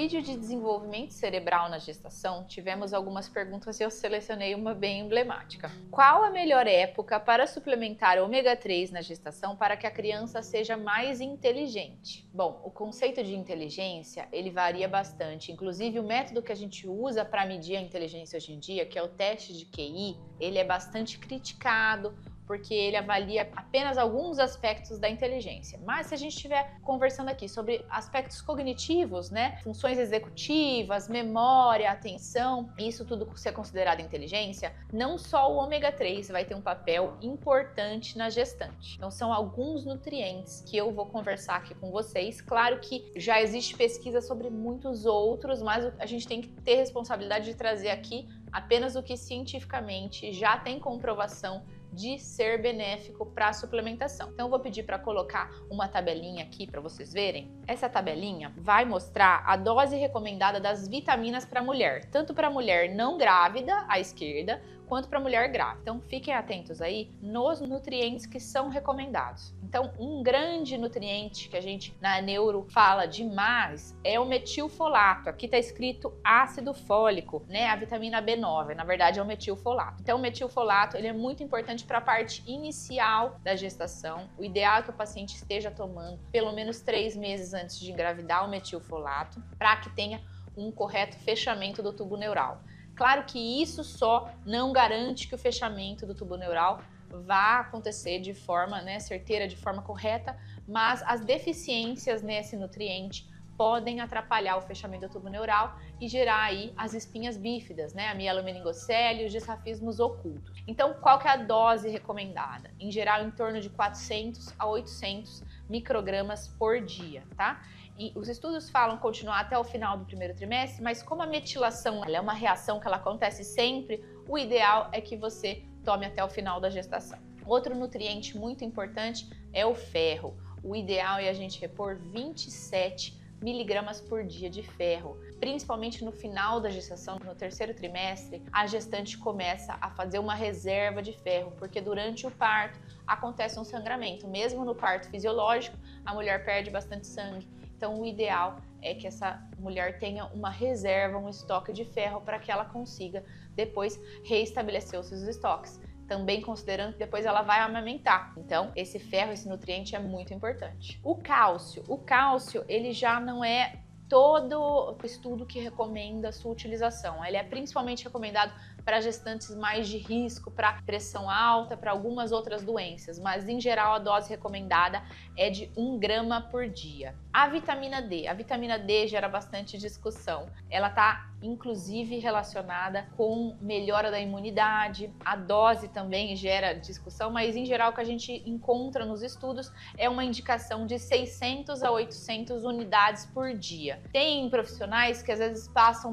vídeo de desenvolvimento cerebral na gestação, tivemos algumas perguntas e eu selecionei uma bem emblemática. Qual a melhor época para suplementar ômega 3 na gestação para que a criança seja mais inteligente? Bom, o conceito de inteligência, ele varia bastante. Inclusive, o método que a gente usa para medir a inteligência hoje em dia, que é o teste de QI, ele é bastante criticado, porque ele avalia apenas alguns aspectos da inteligência. Mas se a gente estiver conversando aqui sobre aspectos cognitivos, né, funções executivas, memória, atenção, isso tudo ser considerado inteligência, não só o ômega 3 vai ter um papel importante na gestante. Então são alguns nutrientes que eu vou conversar aqui com vocês. Claro que já existe pesquisa sobre muitos outros, mas a gente tem que ter responsabilidade de trazer aqui apenas o que cientificamente já tem comprovação de ser benéfico para a suplementação. Então eu vou pedir para colocar uma tabelinha aqui para vocês verem. Essa tabelinha vai mostrar a dose recomendada das vitaminas para mulher, tanto para mulher não grávida, à esquerda, quanto para mulher grávida. Então fiquem atentos aí nos nutrientes que são recomendados. Então um grande nutriente que a gente na neuro fala demais é o metilfolato. Aqui está escrito ácido fólico, né? A vitamina B9, na verdade é o metilfolato. Então o metilfolato ele é muito importante para a parte inicial da gestação. O ideal é que o paciente esteja tomando pelo menos 3 meses antes de engravidar o metilfolato, para que tenha um correto fechamento do tubo neural. Claro que isso só não garante que o fechamento do tubo neural vá acontecer de forma certeira, de forma correta, mas as deficiências nesse nutriente podem atrapalhar o fechamento do tubo neural e gerar aí as espinhas bífidas, a mielomeningocele e os disrafismos ocultos. Então, qual que é a dose recomendada? Em geral, em torno de 400 a 800 microgramas por dia, tá? E os estudos falam continuar até o final do primeiro trimestre, mas como a metilação ela é uma reação que ela acontece sempre, o ideal é que você tome até o final da gestação. Outro nutriente muito importante é o ferro. O ideal é a gente repor 27 miligramas por dia de ferro. Principalmente no final da gestação, no terceiro trimestre, a gestante começa a fazer uma reserva de ferro, porque durante o parto acontece um sangramento. Mesmo no parto fisiológico, a mulher perde bastante sangue. Então o ideal é que essa mulher tenha uma reserva, um estoque de ferro para que ela consiga depois reestabelecer os seus estoques. Também considerando que depois ela vai amamentar. Então, esse ferro, esse nutriente é muito importante. O cálcio, ele já não é todo estudo que recomenda a sua utilização. Ele é principalmente recomendado para gestantes mais de risco, para pressão alta, para algumas outras doenças, mas em geral a dose recomendada é de 1 grama por dia. A vitamina D gera bastante discussão. Ela está inclusive relacionada com melhora da imunidade. A dose também gera discussão, mas em geral o que a gente encontra nos estudos é uma indicação de 600 a 800 unidades por dia. Tem profissionais que às vezes passam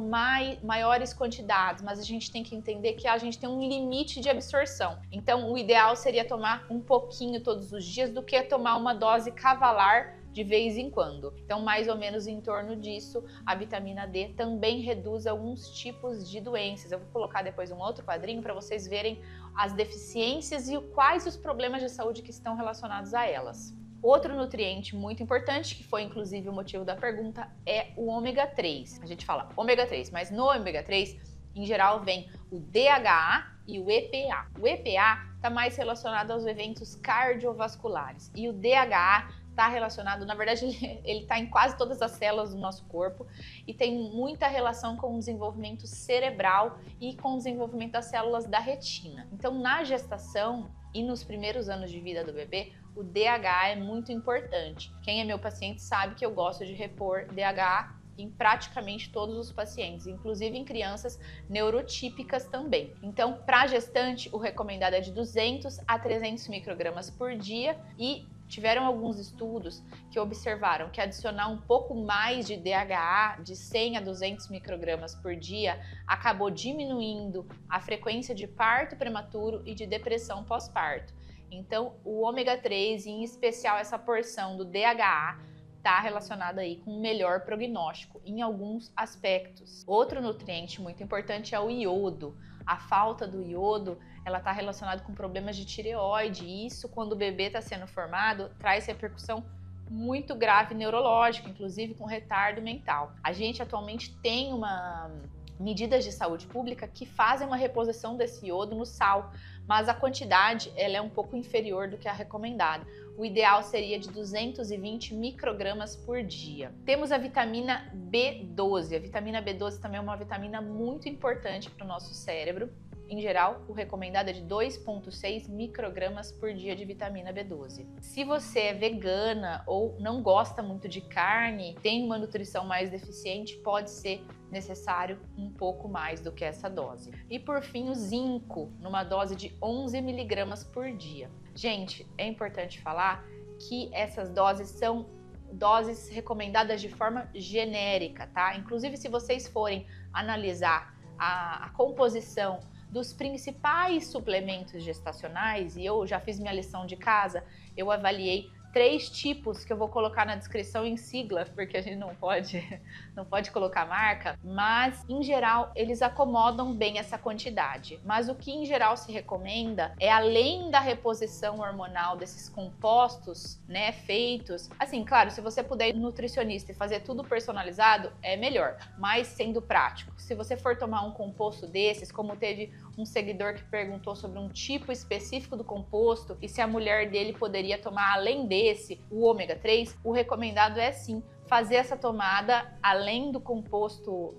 maiores quantidades, mas a gente tem que entender que a gente tem um limite de absorção. Então o ideal seria tomar um pouquinho todos os dias do que tomar uma dose cavalar de vez em quando. Então, mais ou menos em torno disso, a vitamina D também reduz alguns tipos de doenças. Eu vou colocar depois um outro quadrinho para vocês verem as deficiências e quais os problemas de saúde que estão relacionados a elas. Outro nutriente muito importante, que foi inclusive o motivo da pergunta, é o ômega 3. A gente fala ômega 3, mas no ômega 3, em geral, vem o DHA e o EPA. O EPA está mais relacionado aos eventos cardiovasculares e o DHA está relacionado, na verdade, ele está em quase todas as células do nosso corpo e tem muita relação com o desenvolvimento cerebral e com o desenvolvimento das células da retina. Então, na gestação e nos primeiros anos de vida do bebê, o DHA é muito importante. Quem é meu paciente sabe que eu gosto de repor DHA em praticamente todos os pacientes, inclusive em crianças neurotípicas também. Então, para a gestante, o recomendado é de 200 a 300 microgramas por dia e tiveram alguns estudos que observaram que adicionar um pouco mais de DHA, de 100 a 200 microgramas por dia, acabou diminuindo a frequência de parto prematuro e de depressão pós-parto. Então, o ômega 3, em especial essa porção do DHA, está relacionada aí com um melhor prognóstico em alguns aspectos. Outro nutriente muito importante é o iodo. A falta do iodo, ela está relacionada com problemas de tireoide, e isso, quando o bebê está sendo formado, traz repercussão muito grave neurológico, inclusive com retardo mental. A gente atualmente tem medidas de saúde pública que fazem uma reposição desse iodo no sal, mas a quantidade ela é um pouco inferior do que a recomendada. O ideal seria de 220 microgramas por dia. Temos a vitamina B12. A vitamina B12 também é uma vitamina muito importante para o nosso cérebro. Em geral, o recomendado é de 2,6 microgramas por dia de vitamina B12. Se você é vegana ou não gosta muito de carne, tem uma nutrição mais deficiente, pode ser necessário um pouco mais do que essa dose. E por fim, o zinco, numa dose de 11 miligramas por dia. Gente, é importante falar que essas doses são doses recomendadas de forma genérica, tá? Inclusive, se vocês forem analisar a composição dos principais suplementos gestacionais, e eu já fiz minha lição de casa, eu avaliei 3 tipos que eu vou colocar na descrição em sigla, porque a gente não pode colocar marca, mas em geral eles acomodam bem essa quantidade. Mas o que em geral se recomenda é, além da reposição hormonal desses compostos, né, feitos, assim, claro, se você puder ir no nutricionista e fazer tudo personalizado, é melhor, mas sendo prático. Se você for tomar um composto desses, como teve um seguidor que perguntou sobre um tipo específico do composto e se a mulher dele poderia tomar além desse, o ômega 3, o recomendado é sim fazer essa tomada além do composto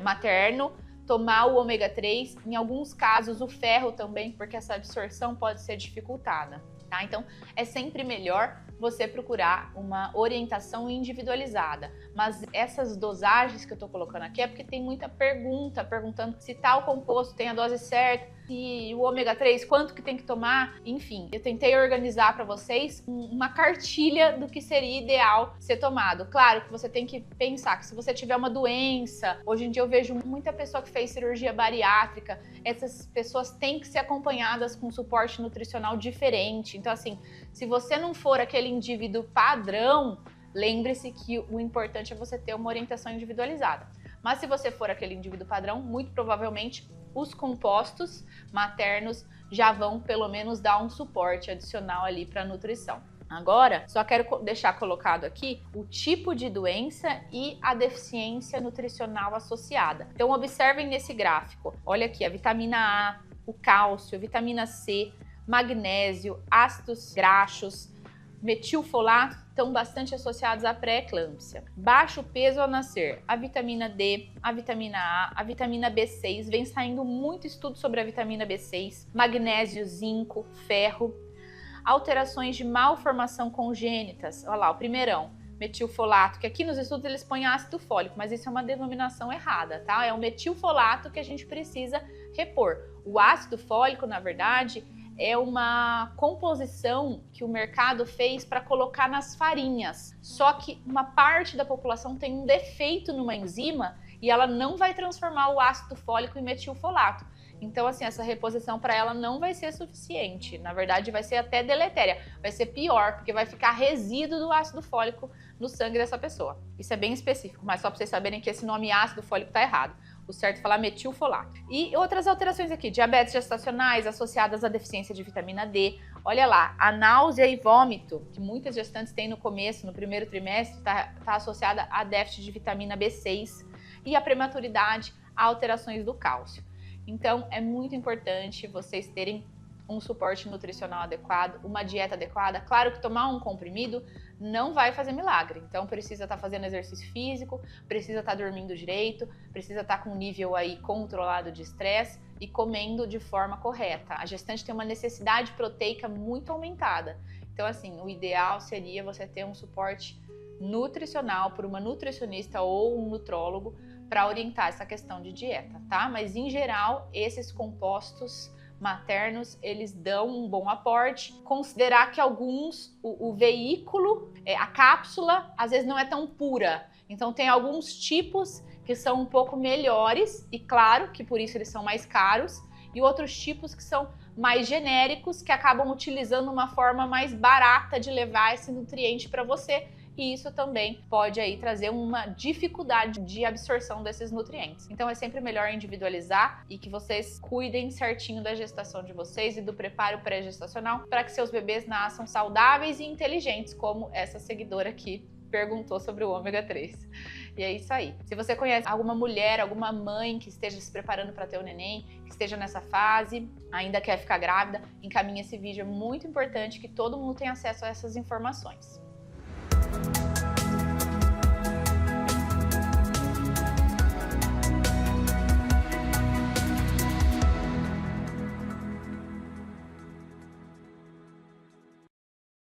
materno, tomar o ômega 3, em alguns casos o ferro também, porque essa absorção pode ser dificultada, tá? Então é sempre melhor você procurar uma orientação individualizada, mas essas dosagens que eu tô colocando aqui é porque tem muita pergunta, perguntando se tal composto tem a dose certa, e o ômega 3, quanto que tem que tomar, enfim. Eu tentei organizar para vocês uma cartilha do que seria ideal ser tomado. Claro que você tem que pensar que se você tiver uma doença, hoje em dia eu vejo muita pessoa que fez cirurgia bariátrica, essas pessoas têm que ser acompanhadas com suporte nutricional diferente. Então assim, se você não for aquele indivíduo padrão, lembre-se que o importante é você ter uma orientação individualizada. Mas se você for aquele indivíduo padrão, muito provavelmente os compostos maternos já vão pelo menos dar um suporte adicional ali para a nutrição. Agora, só quero deixar colocado aqui o tipo de doença e a deficiência nutricional associada. Então observem nesse gráfico, olha aqui a vitamina A, o cálcio, a vitamina C, magnésio, ácidos graxos, metilfolato estão bastante associados à pré-eclâmpsia. Baixo peso ao nascer, a vitamina D, a vitamina A, a vitamina B6, vem saindo muito estudo sobre a vitamina B6, magnésio, zinco, ferro, alterações de malformação congênitas, olha lá, o primeirão, metilfolato, que aqui nos estudos eles põem ácido fólico, mas isso é uma denominação errada, tá? É o metilfolato que a gente precisa repor. O ácido fólico, na verdade, é uma composição que o mercado fez para colocar nas farinhas. Só que uma parte da população tem um defeito numa enzima e ela não vai transformar o ácido fólico em metilfolato. Então, assim, essa reposição para ela não vai ser suficiente. Na verdade, vai ser até deletéria. Vai ser pior, porque vai ficar resíduo do ácido fólico no sangue dessa pessoa. Isso é bem específico, mas só para vocês saberem que esse nome ácido fólico está errado. O certo é falar metilfolato. E outras alterações aqui, diabetes gestacionais associadas à deficiência de vitamina D. Olha lá, a náusea e vômito, que muitas gestantes têm no começo, no primeiro trimestre, está associada a déficit de vitamina B6. E a prematuridade, a alterações do cálcio. Então, é muito importante vocês terem um suporte nutricional adequado, uma dieta adequada. Claro que tomar um comprimido não vai fazer milagre. Então, precisa estar fazendo exercício físico, precisa estar dormindo direito, precisa estar com um nível aí controlado de estresse e comendo de forma correta. A gestante tem uma necessidade proteica muito aumentada. Então, assim, o ideal seria você ter um suporte nutricional por uma nutricionista ou um nutrólogo para orientar essa questão de dieta, tá? Mas em geral, esses compostos maternos, eles dão um bom aporte. Considerar que alguns, o veículo, a cápsula, às vezes não é tão pura. Então tem alguns tipos que são um pouco melhores e claro que por isso eles são mais caros e outros tipos que são mais genéricos, que acabam utilizando uma forma mais barata de levar esse nutriente para você e isso também pode aí trazer uma dificuldade de absorção desses nutrientes. Então é sempre melhor individualizar e que vocês cuidem certinho da gestação de vocês e do preparo pré-gestacional para que seus bebês nasçam saudáveis e inteligentes, como essa seguidora aqui perguntou sobre o ômega 3. E é isso aí. Se você conhece alguma mulher, alguma mãe que esteja se preparando para ter um neném, que esteja nessa fase, ainda quer ficar grávida, encaminhe esse vídeo. É muito importante que todo mundo tenha acesso a essas informações.